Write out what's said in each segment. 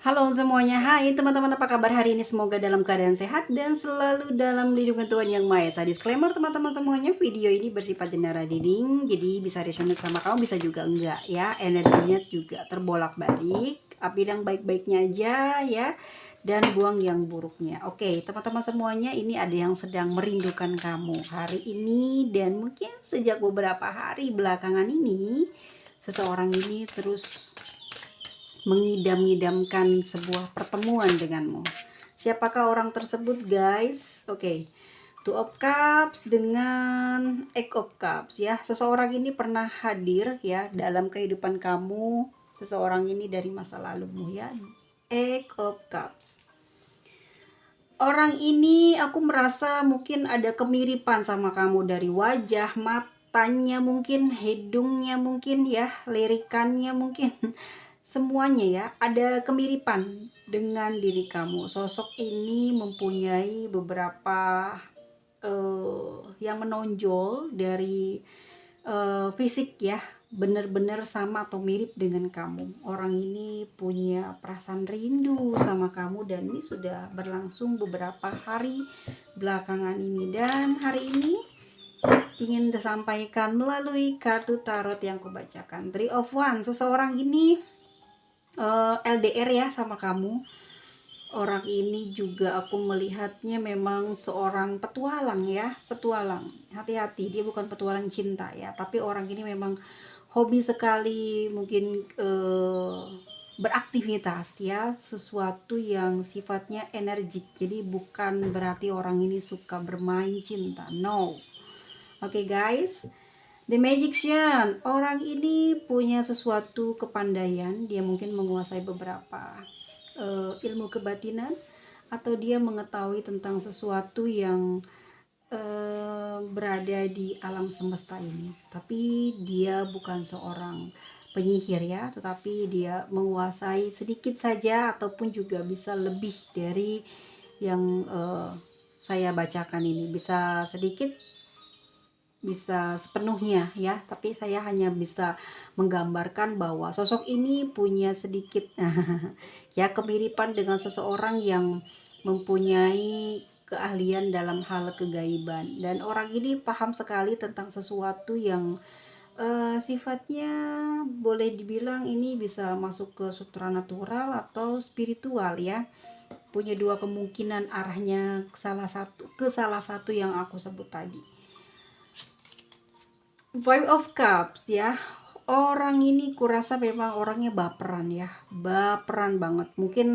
Halo semuanya, hai teman-teman, apa kabar hari ini? Semoga dalam keadaan sehat dan selalu dalam lindungan Tuhan Yang Maha Esa. Disclaimer teman-teman semuanya, video ini bersifat general reading, jadi bisa resonate sama kamu, bisa juga enggak ya. Energinya juga terbolak-balik, ambil yang baik-baiknya aja ya, dan buang yang buruknya. Oke teman-teman semuanya, ini ada yang sedang merindukan kamu hari ini, dan mungkin sejak beberapa hari belakangan ini, seseorang ini terus mengidam-idamkan sebuah pertemuan denganmu. Siapakah orang tersebut, guys? Oke. Two of Cups dengan Eight of Cups ya. Seseorang ini pernah hadir ya dalam kehidupan kamu. Seseorang ini dari masa lalumu ya. Eight of Cups. Orang ini aku merasa mungkin ada kemiripan sama kamu dari wajah, matanya mungkin, hidungnya mungkin ya, lirikannya mungkin. Semuanya ya, ada kemiripan dengan diri kamu. Sosok ini mempunyai beberapa yang menonjol dari fisik ya, benar-benar sama atau mirip dengan kamu. Orang ini punya perasaan rindu sama kamu, dan ini sudah berlangsung beberapa hari belakangan ini. Dan hari ini ingin disampaikan melalui kartu tarot yang kubacakan. Three of Wands. Seseorang ini LDR ya sama kamu. Orang ini juga aku melihatnya memang seorang petualang ya, petualang. Hati-hati, dia bukan petualang cinta ya, tapi orang ini memang hobi sekali mungkin beraktivitas ya, sesuatu yang sifatnya energik. Jadi bukan berarti orang ini suka bermain cinta, no. Oke guys, The Magician, orang ini punya sesuatu kepandaian, dia mungkin menguasai beberapa ilmu kebatinan, atau dia mengetahui tentang sesuatu yang berada di alam semesta ini. Tapi dia bukan seorang penyihir ya, tetapi dia menguasai sedikit saja ataupun juga bisa lebih dari yang saya bacakan ini. Bisa sedikit, bisa sepenuhnya ya, tapi saya hanya bisa menggambarkan bahwa sosok ini punya sedikit ya kemiripan dengan seseorang yang mempunyai keahlian dalam hal kegaiban, dan orang ini paham sekali tentang sesuatu yang sifatnya boleh dibilang ini bisa masuk ke supranatural atau spiritual ya. Punya dua kemungkinan arahnya, salah satu yang aku sebut tadi. Five of Cups ya. Orang ini kurasa memang orangnya baperan ya, baperan banget. Mungkin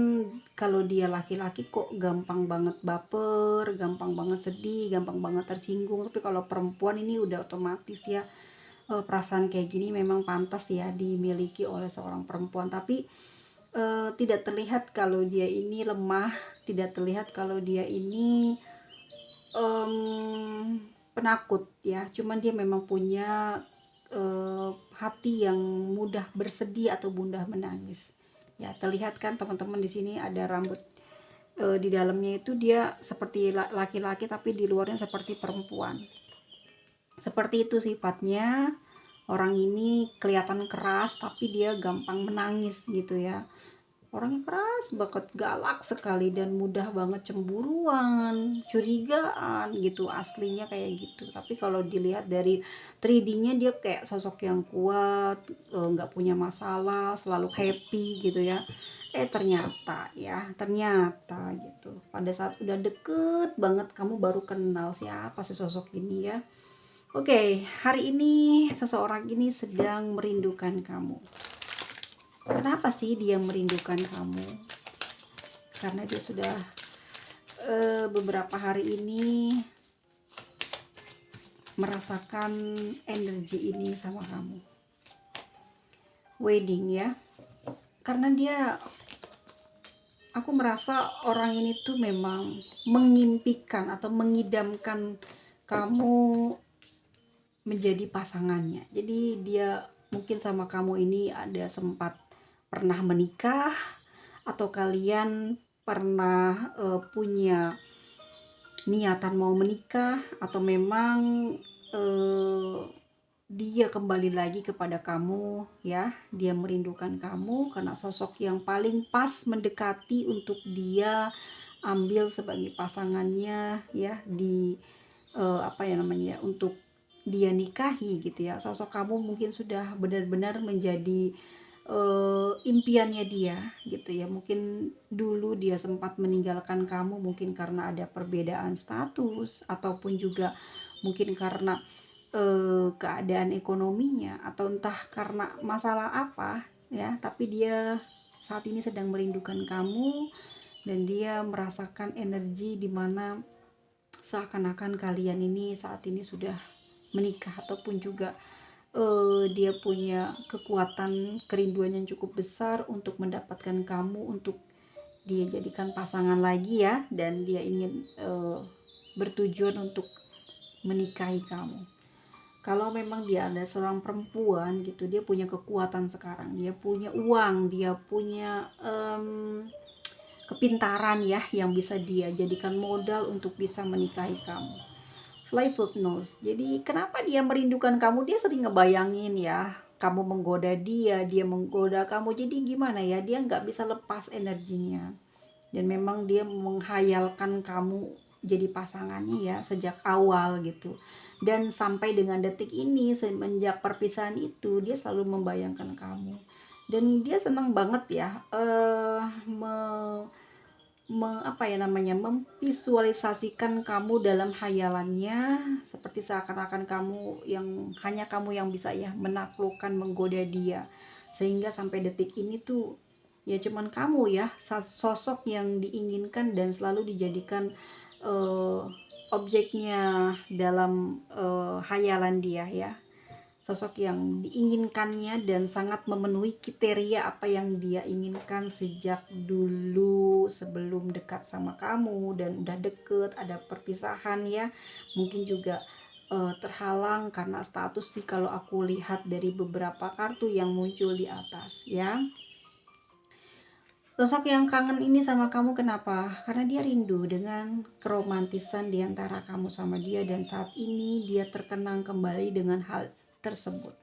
kalau dia laki-laki kok gampang banget baper, gampang banget sedih, gampang banget tersinggung. Tapi kalau perempuan ini udah otomatis ya, perasaan kayak gini memang pantas ya dimiliki oleh seorang perempuan. Tapi tidak terlihat kalau dia ini lemah, tidak terlihat kalau dia ini penakut ya, cuman dia memang punya hati yang mudah bersedih atau mudah menangis ya. Terlihat kan teman-teman, di sini ada rambut di dalamnya itu dia seperti laki-laki, tapi di luarnya seperti perempuan. Seperti itu sifatnya. Orang ini kelihatan keras, tapi dia gampang menangis gitu ya. Orangnya keras banget, galak sekali, dan mudah banget cemburuan, curigaan gitu, aslinya kayak gitu. Tapi kalau dilihat dari 3D-nya dia kayak sosok yang kuat, nggak punya masalah, selalu happy gitu ya. Ternyata ya, ternyata gitu, pada saat udah deket banget kamu baru kenal siapa sih sosok ini ya. Oke, hari ini seseorang ini sedang merindukan kamu. Kenapa sih dia merindukan kamu? Karena dia sudah beberapa hari ini merasakan energi ini sama kamu. Wedding ya. Karena aku merasa orang ini tuh memang mengimpikan atau mengidamkan kamu menjadi pasangannya. Jadi dia mungkin sama kamu ini ada sempat pernah menikah, atau kalian pernah punya niatan mau menikah, atau memang dia kembali lagi kepada kamu ya. Dia merindukan kamu karena sosok yang paling pas mendekati untuk dia ambil sebagai pasangannya ya, di apa ya namanya ya, untuk dia nikahi gitu ya. Sosok kamu mungkin sudah benar-benar menjadi impiannya dia gitu ya. Mungkin dulu dia sempat meninggalkan kamu mungkin karena ada perbedaan status, ataupun juga mungkin karena keadaan ekonominya, atau entah karena masalah apa ya, tapi dia saat ini sedang merindukan kamu, dan dia merasakan energi di mana seakan-akan kalian ini saat ini sudah menikah, ataupun juga dia punya kekuatan kerinduan yang cukup besar untuk mendapatkan kamu, untuk dia jadikan pasangan lagi ya, dan dia ingin bertujuan untuk menikahi kamu. Kalau memang dia ada seorang perempuan gitu, dia punya kekuatan sekarang, dia punya uang, dia punya kepintaran ya, yang bisa dia jadikan modal untuk bisa menikahi kamu. Flyfoot knows. Jadi kenapa dia merindukan kamu? Dia sering ngebayangin ya, kamu menggoda dia, dia menggoda kamu. Jadi gimana ya? Dia nggak bisa lepas energinya. Dan memang dia menghayalkan kamu jadi pasangannya ya sejak awal gitu. Dan sampai dengan detik ini, semenjak perpisahan itu, dia selalu membayangkan kamu. Dan dia senang banget ya, apa ya namanya, memvisualisasikan kamu dalam hayalannya, seperti seakan-akan kamu yang hanya kamu yang bisa ya menaklukkan, menggoda dia, sehingga sampai detik ini tuh ya cuman kamu ya sosok yang diinginkan dan selalu dijadikan objeknya dalam hayalan dia ya, sosok yang diinginkannya dan sangat memenuhi kriteria apa yang dia inginkan sejak dulu sebelum dekat sama kamu, dan udah deket, ada perpisahan ya, mungkin juga terhalang karena status sih kalau aku lihat dari beberapa kartu yang muncul di atas ya. Sosok yang kangen ini sama kamu kenapa? Karena dia rindu dengan keromantisan di antara kamu sama dia, dan saat ini dia terkenang kembali dengan hal tersebut.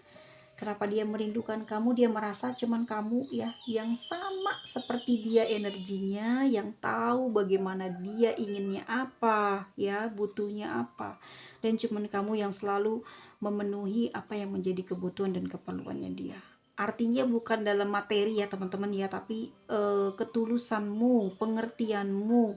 Kenapa dia merindukan kamu? Dia merasa cuman kamu ya yang sama seperti dia energinya, yang tahu bagaimana dia inginnya apa, ya, butuhnya apa. Dan cuman kamu yang selalu memenuhi apa yang menjadi kebutuhan dan keperluannya dia. Artinya bukan dalam materi ya teman-teman ya, tapi ketulusanmu, pengertianmu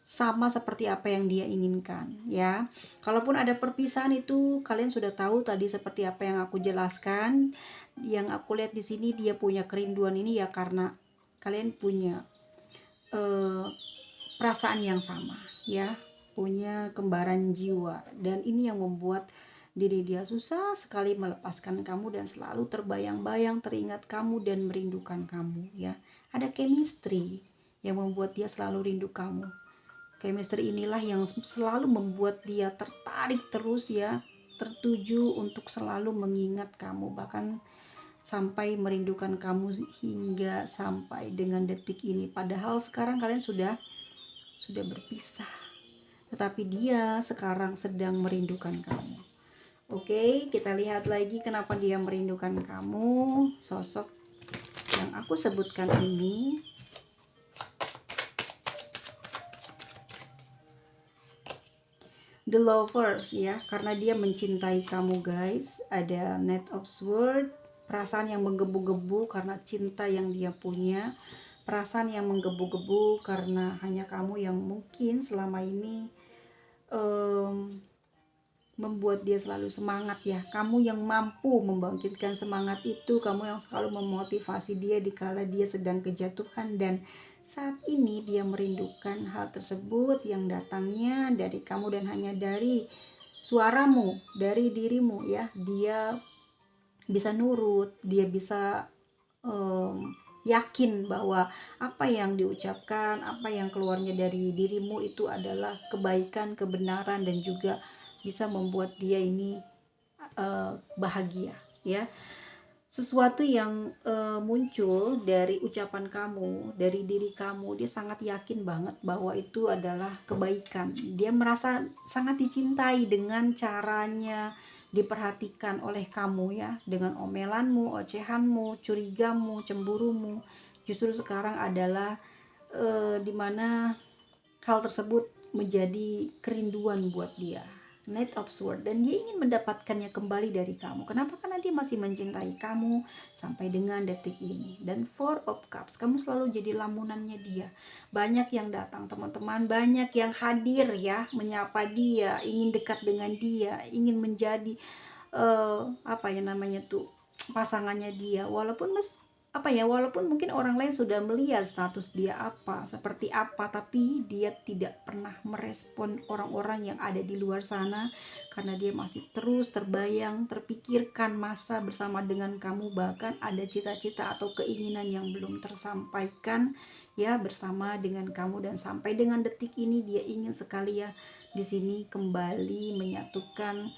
sama seperti apa yang dia inginkan ya. Kalaupun ada perpisahan itu kalian sudah tahu tadi seperti apa yang aku jelaskan. Yang aku lihat di sini dia punya kerinduan ini ya karena kalian punya perasaan yang sama ya, punya kembaran jiwa, dan ini yang membuat diri dia susah sekali melepaskan kamu dan selalu terbayang-bayang, teringat kamu dan merindukan kamu ya. Ada chemistry yang membuat dia selalu rindu kamu. Chemistry inilah yang selalu membuat dia tertarik terus ya, tertuju untuk selalu mengingat kamu, bahkan sampai merindukan kamu hingga sampai dengan detik ini. Padahal sekarang kalian sudah berpisah, tetapi dia sekarang sedang merindukan kamu. Oke, kita lihat lagi kenapa dia merindukan kamu. Sosok yang aku sebutkan ini, The Lovers ya, karena dia mencintai kamu guys. Ada Knight of Swords, perasaan yang menggebu-gebu karena cinta yang dia punya, perasaan yang menggebu-gebu karena hanya kamu yang mungkin selama ini membuat dia selalu semangat ya. Kamu yang mampu membangkitkan semangat itu, kamu yang selalu memotivasi dia dikala dia sedang kejatuhan, dan saat ini dia merindukan hal tersebut yang datangnya dari kamu dan hanya dari suaramu, dari dirimu ya. Dia bisa nurut, dia bisa yakin bahwa apa yang diucapkan, apa yang keluarnya dari dirimu itu adalah kebaikan, kebenaran, dan juga bisa membuat dia ini bahagia ya. Sesuatu yang muncul dari ucapan kamu, dari diri kamu, dia sangat yakin banget bahwa itu adalah kebaikan. Dia merasa sangat dicintai dengan caranya, diperhatikan oleh kamu ya, dengan omelanmu, ocehanmu, curigamu, cemburumu. Justru sekarang adalah dimana hal tersebut menjadi kerinduan buat dia. Knight of Swords, dan dia ingin mendapatkannya kembali dari kamu. Kenapa? Karena dia masih mencintai kamu sampai dengan detik ini. Dan Four of Cups, kamu selalu jadi lamunannya dia. Banyak yang datang teman-teman, banyak yang hadir ya, menyapa dia, ingin dekat dengan dia, ingin menjadi apa ya namanya tuh, pasangannya dia. Walaupun walaupun mungkin orang lain sudah melihat status dia apa, seperti apa, tapi dia tidak pernah merespon orang-orang yang ada di luar sana, karena dia masih terus terbayang, terpikirkan masa bersama dengan kamu, bahkan ada cita-cita atau keinginan yang belum tersampaikan ya bersama dengan kamu. Dan sampai dengan detik ini dia ingin sekali ya di sini kembali menyatukan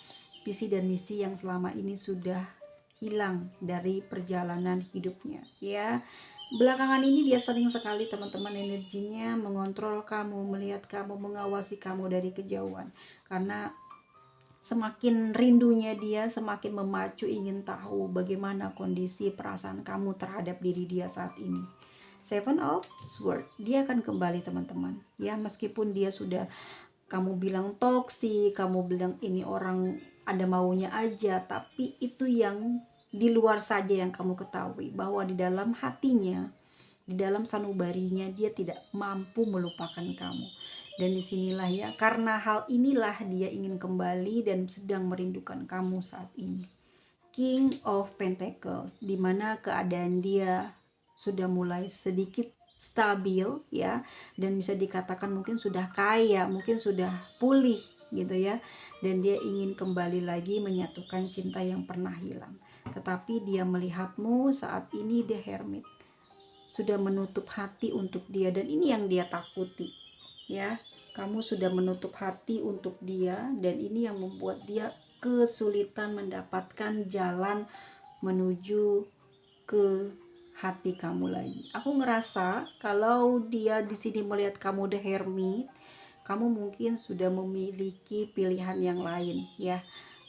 visi dan misi yang selama ini sudah hilang dari perjalanan hidupnya ya. Belakangan ini dia sering sekali teman-teman energinya mengontrol kamu, melihat kamu, mengawasi kamu dari kejauhan, karena semakin rindunya dia, semakin memacu ingin tahu bagaimana kondisi perasaan kamu terhadap diri dia saat ini. Seven of Swords, dia akan kembali teman-teman ya, meskipun dia sudah kamu bilang toksik, kamu bilang ini orang ada maunya aja, tapi itu yang di luar saja yang kamu ketahui, bahwa di dalam hatinya, di dalam sanubarinya dia tidak mampu melupakan kamu. Dan disinilah ya, karena hal inilah dia ingin kembali dan sedang merindukan kamu saat ini. King of Pentacles, dimana keadaan dia sudah mulai sedikit stabil ya, dan bisa dikatakan mungkin sudah kaya, mungkin sudah pulih gitu ya, dan dia ingin kembali lagi menyatukan cinta yang pernah hilang. Tetapi dia melihatmu saat ini, The Hermit, sudah menutup hati untuk dia, dan ini yang dia takuti ya. Kamu sudah menutup hati untuk dia, dan ini yang membuat dia kesulitan mendapatkan jalan menuju ke hati kamu lagi. Aku ngerasa kalau dia di sini melihat kamu The Hermit, kamu mungkin sudah memiliki pilihan yang lain ya.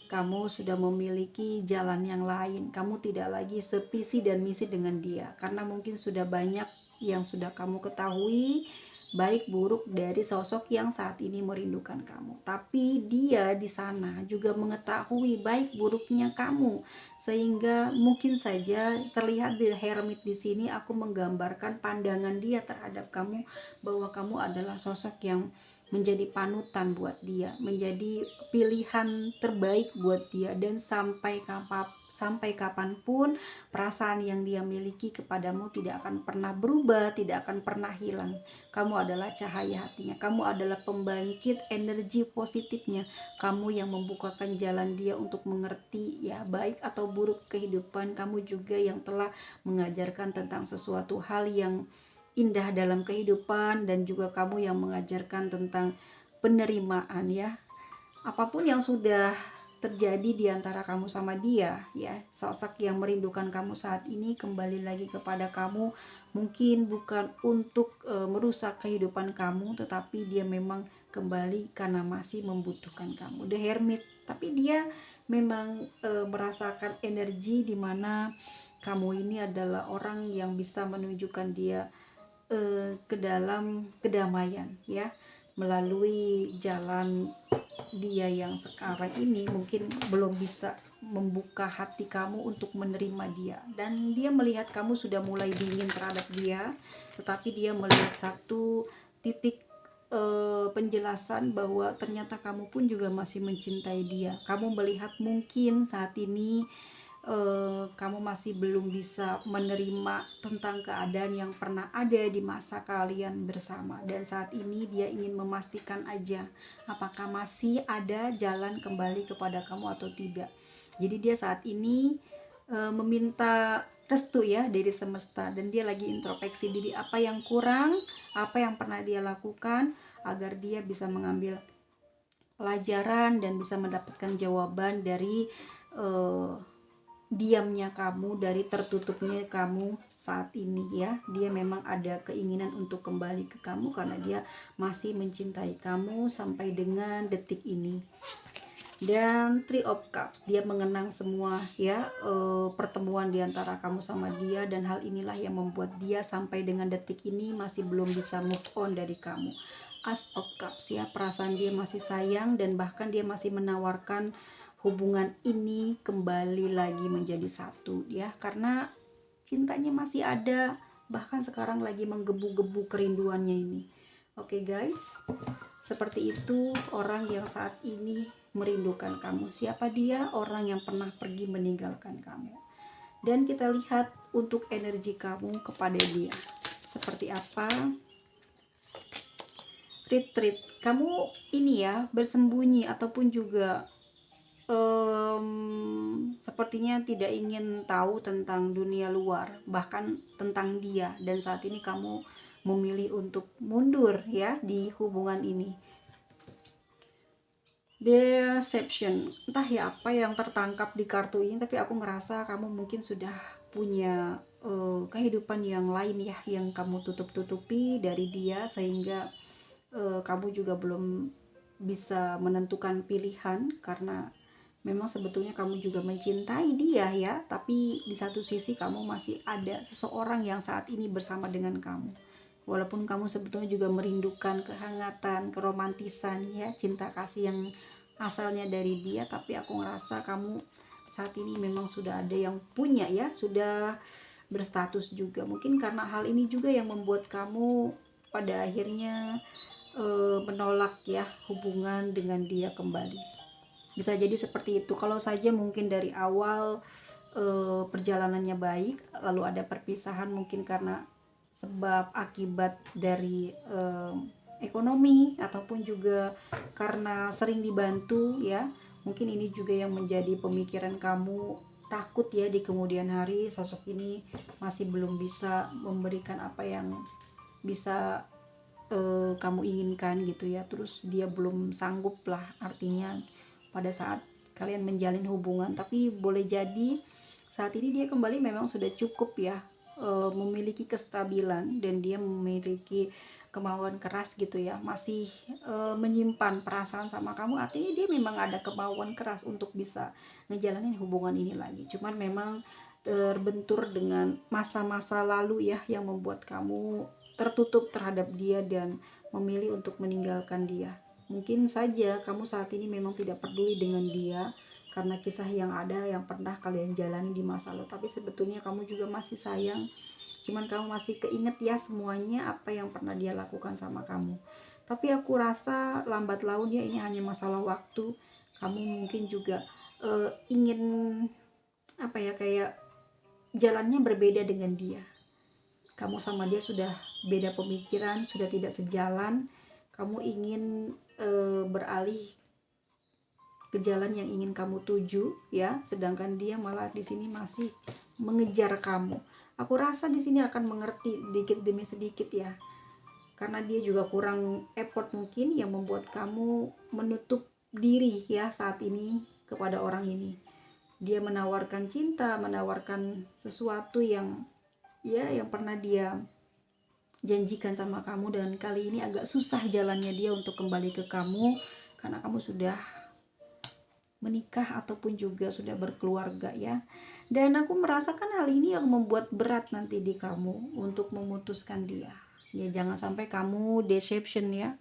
Kamu sudah memiliki jalan yang lain. Kamu tidak lagi sevisi dan misi dengan dia, karena mungkin sudah banyak yang sudah kamu ketahui, baik buruk dari sosok yang saat ini merindukan kamu. Tapi dia di sana juga mengetahui baik buruknya kamu, sehingga mungkin saja terlihat di Hermit di sini aku menggambarkan pandangan dia terhadap kamu, bahwa kamu adalah sosok yang menjadi panutan buat dia, menjadi pilihan terbaik buat dia, dan sampai kapanpun perasaan yang dia miliki kepadamu tidak akan pernah berubah, tidak akan pernah hilang. Kamu adalah cahaya hatinya, kamu adalah pembangkit energi positifnya, kamu yang membukakan jalan dia untuk mengerti ya baik atau buruk kehidupan. Kamu juga yang telah mengajarkan tentang sesuatu hal yang indah dalam kehidupan, dan juga kamu yang mengajarkan tentang penerimaan ya. Apapun yang sudah terjadi di antara kamu sama dia ya, sosok yang merindukan kamu saat ini kembali lagi kepada kamu, mungkin bukan untuk merusak kehidupan kamu, tetapi dia memang kembali karena masih membutuhkan kamu. The Hermit, tapi dia memang merasakan energi di mana kamu ini adalah orang yang bisa menunjukkan dia ke dalam kedamaian ya, melalui jalan dia yang sekarang ini mungkin belum bisa membuka hati kamu untuk menerima dia, dan dia melihat kamu sudah mulai dingin terhadap dia, tetapi dia melihat satu titik penjelasan bahwa ternyata kamu pun juga masih mencintai dia. Kamu melihat mungkin saat ini kamu masih belum bisa menerima tentang keadaan yang pernah ada di masa kalian bersama, dan saat ini dia ingin memastikan aja apakah masih ada jalan kembali kepada kamu atau tidak. Jadi dia saat ini meminta restu ya dari semesta, dan dia lagi introspeksi diri, apa yang kurang, apa yang pernah dia lakukan, agar dia bisa mengambil pelajaran dan bisa mendapatkan jawaban dari diamnya kamu, dari tertutupnya kamu saat ini ya. Dia memang ada keinginan untuk kembali ke kamu karena dia masih mencintai kamu sampai dengan detik ini. Dan Three of Cups, dia mengenang semua ya pertemuan di antara kamu sama dia, dan hal inilah yang membuat dia sampai dengan detik ini masih belum bisa move on dari kamu. As of Cups ya, perasaan dia masih sayang dan bahkan dia masih menawarkan hubungan ini kembali lagi menjadi satu ya, karena cintanya masih ada, bahkan sekarang lagi menggebu-gebu kerinduannya ini. Oke guys, seperti itu orang yang saat ini merindukan kamu. Siapa dia? Orang yang pernah pergi meninggalkan kamu. Dan kita lihat untuk energi kamu kepada dia seperti apa. Retreat, kamu ini ya bersembunyi ataupun juga sepertinya tidak ingin tahu tentang dunia luar, bahkan tentang dia, dan saat ini kamu memilih untuk mundur ya di hubungan ini. Deception, entah ya apa yang tertangkap di kartu ini, tapi aku ngerasa kamu mungkin sudah punya kehidupan yang lain ya, yang kamu tutup-tutupi dari dia, sehingga kamu juga belum bisa menentukan pilihan, karena memang sebetulnya kamu juga mencintai dia ya, tapi di satu sisi kamu masih ada seseorang yang saat ini bersama dengan kamu. Walaupun kamu sebetulnya juga merindukan kehangatan, keromantisan ya, cinta kasih yang asalnya dari dia, tapi aku ngerasa kamu saat ini memang sudah ada yang punya ya, sudah berstatus juga. Mungkin karena hal ini juga yang membuat kamu pada akhirnya menolak ya hubungan dengan dia kembali. Bisa jadi seperti itu. Kalau saja mungkin dari awal perjalanannya baik, lalu ada perpisahan mungkin karena sebab akibat dari ekonomi ataupun juga karena sering dibantu ya. Mungkin ini juga yang menjadi pemikiran kamu, takut ya di kemudian hari sosok ini masih belum bisa memberikan apa yang bisa kamu inginkan gitu ya, terus dia belum sanggup lah artinya pada saat kalian menjalin hubungan. Tapi boleh jadi saat ini dia kembali memang sudah cukup ya, memiliki kestabilan, dan dia memiliki kemauan keras gitu ya, masih menyimpan perasaan sama kamu, artinya dia memang ada kemauan keras untuk bisa ngejalanin hubungan ini lagi. Cuman memang terbentur dengan masa-masa lalu ya, yang membuat kamu tertutup terhadap dia dan memilih untuk meninggalkan dia. Mungkin saja kamu saat ini memang tidak peduli dengan dia karena kisah yang ada yang pernah kalian jalani di masa lalu, tapi sebetulnya kamu juga masih sayang. Cuman kamu masih keinget ya semuanya apa yang pernah dia lakukan sama kamu. Tapi aku rasa lambat laun ya, ini hanya masalah waktu. Kamu mungkin juga ingin apa ya, kayak jalannya berbeda dengan dia. Kamu sama dia sudah beda pemikiran, sudah tidak sejalan. Kamu ingin beralih ke jalan yang ingin kamu tuju ya, sedangkan dia malah di sini masih mengejar kamu. Aku rasa di sini akan mengerti sedikit demi sedikit ya, karena dia juga kurang effort mungkin yang membuat kamu menutup diri ya saat ini kepada orang ini. Dia menawarkan cinta, menawarkan sesuatu yang ya yang pernah dia janjikan sama kamu, dan kali ini agak susah jalannya dia untuk kembali ke kamu karena kamu sudah menikah ataupun juga sudah berkeluarga ya. Dan aku merasakan hal ini yang membuat berat nanti di kamu untuk memutuskan dia. Ya jangan sampai kamu deception ya,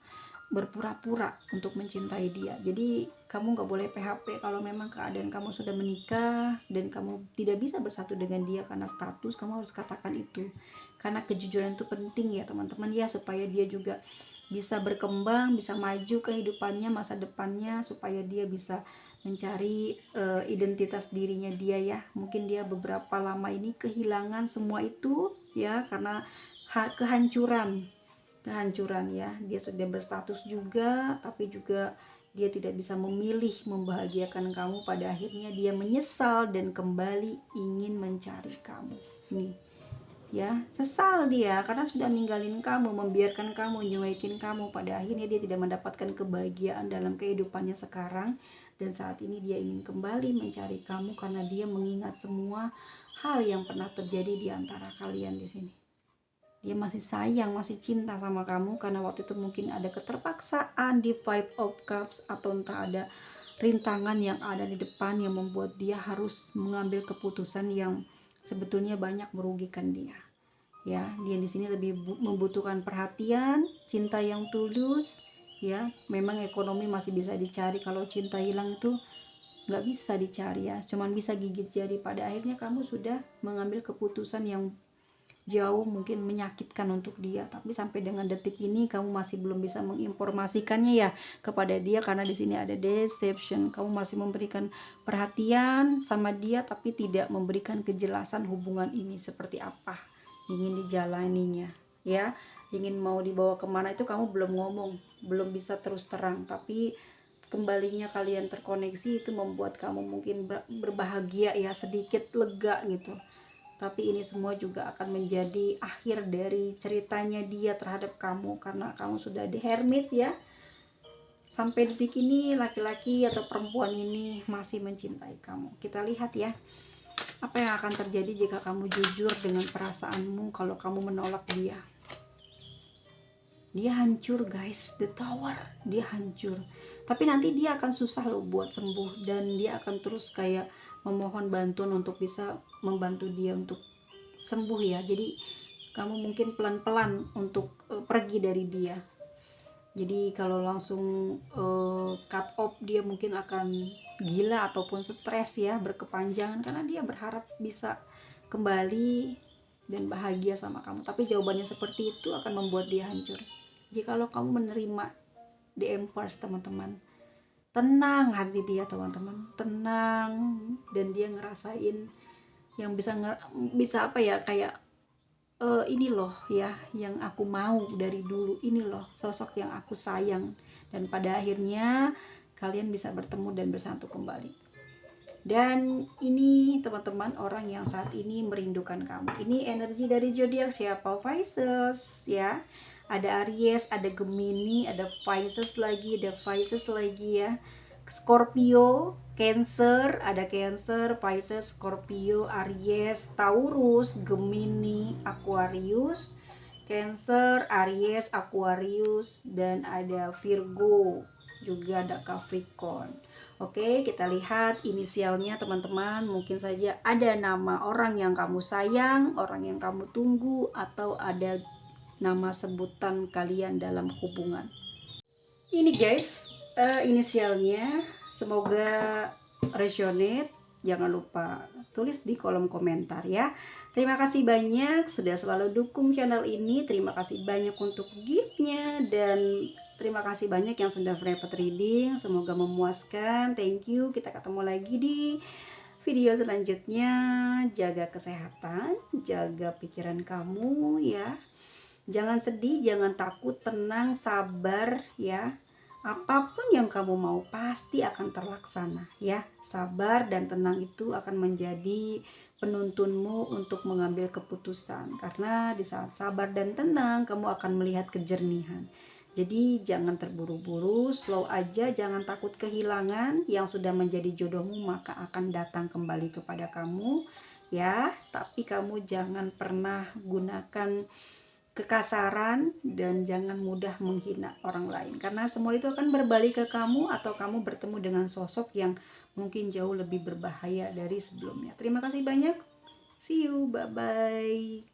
berpura-pura untuk mencintai dia. Jadi kamu nggak boleh PHP kalau memang keadaan kamu sudah menikah dan kamu tidak bisa bersatu dengan dia karena status. Kamu harus katakan itu, karena kejujuran itu penting ya teman-teman ya, supaya dia juga bisa berkembang, bisa maju kehidupannya, masa depannya, supaya dia bisa mencari identitas dirinya dia ya. Mungkin dia beberapa lama ini kehilangan semua itu ya, karena kehancuran ya. Dia sudah berstatus juga, tapi juga dia tidak bisa memilih membahagiakan kamu. Pada akhirnya dia menyesal dan kembali ingin mencari kamu nih ya. Sesal dia karena sudah ninggalin kamu, membiarkan kamu, nyuekin kamu. Pada akhirnya dia tidak mendapatkan kebahagiaan dalam kehidupannya sekarang, dan saat ini dia ingin kembali mencari kamu karena dia mengingat semua hal yang pernah terjadi di antara kalian di sini. Dia masih sayang, masih cinta sama kamu, karena waktu itu mungkin ada keterpaksaan di Five of Cups, atau entah ada rintangan yang ada di depan yang membuat dia harus mengambil keputusan yang sebetulnya banyak merugikan dia. Ya, dia di sini lebih membutuhkan perhatian, cinta yang tulus. Ya, memang ekonomi masih bisa dicari, kalau cinta hilang itu nggak bisa dicari ya, cuman bisa gigit jari. Pada akhirnya kamu sudah mengambil keputusan yang jauh mungkin menyakitkan untuk dia, tapi sampai dengan detik ini kamu masih belum bisa menginformasikannya ya kepada dia, karena di sini ada deception. Kamu masih memberikan perhatian sama dia tapi tidak memberikan kejelasan hubungan ini seperti apa ingin dijalaninya ya, ingin mau dibawa kemana itu kamu belum ngomong, belum bisa terus terang. Tapi kembalinya kalian terkoneksi itu membuat kamu mungkin berbahagia ya, sedikit lega gitu. Tapi ini semua juga akan menjadi akhir dari ceritanya dia terhadap kamu, karena kamu sudah di hermit ya. Sampai detik ini laki-laki atau perempuan ini masih mencintai kamu. Kita lihat ya, apa yang akan terjadi jika kamu jujur dengan perasaanmu kalau kamu menolak dia. Dia hancur guys, the tower, dia hancur. Tapi nanti dia akan susah loh buat sembuh, dan dia akan terus kayak memohon bantuan untuk bisa membantu dia untuk sembuh ya. Jadi kamu mungkin pelan-pelan untuk pergi dari dia. Jadi kalau langsung cut off, dia mungkin akan gila ataupun stres ya, berkepanjangan, karena dia berharap bisa kembali dan bahagia sama kamu. Tapi jawabannya seperti itu akan membuat dia hancur. Jikalau kamu menerima the Empress teman-teman, tenang hati dia teman-teman, tenang, dan dia ngerasain yang bisa apa ya, kayak ini loh ya yang aku mau dari dulu, ini loh sosok yang aku sayang. Dan pada akhirnya kalian bisa bertemu dan bersatu kembali. Dan ini teman-teman orang yang saat ini merindukan kamu. Ini energi dari zodiak siapa? Pisces ya. Ada Aries, ada Gemini, ada Pisces lagi, ya. Scorpio, Cancer, ada Cancer, Pisces, Scorpio, Aries, Taurus, Gemini, Aquarius, Cancer, Aries, Aquarius, dan ada Virgo, juga ada Capricorn. Oke, kita lihat inisialnya teman-teman. Mungkin saja ada nama orang yang kamu sayang, orang yang kamu tunggu, atau ada nama sebutan kalian dalam hubungan. Ini guys, inisialnya. Semoga resonate. Jangan lupa tulis di kolom komentar ya. Terima kasih banyak sudah selalu dukung channel ini. Terima kasih banyak untuk gift-nya, dan terima kasih banyak yang sudah private reading. Semoga memuaskan. Thank you. Kita ketemu lagi di video selanjutnya. Jaga kesehatan, jaga pikiran kamu ya. Jangan sedih, jangan takut, tenang, sabar ya. Apapun yang kamu mau pasti akan terlaksana ya. Sabar dan tenang itu akan menjadi penuntunmu untuk mengambil keputusan, karena di saat sabar dan tenang kamu akan melihat kejernihan. Jadi jangan terburu-buru, slow aja, jangan takut kehilangan. Yang sudah menjadi jodohmu maka akan datang kembali kepada kamu ya. Tapi kamu jangan pernah gunakan kekasaran dan jangan mudah menghina orang lain, karena semua itu akan berbalik ke kamu, atau kamu bertemu dengan sosok yang mungkin jauh lebih berbahaya dari sebelumnya. Terima kasih banyak. See you, bye bye.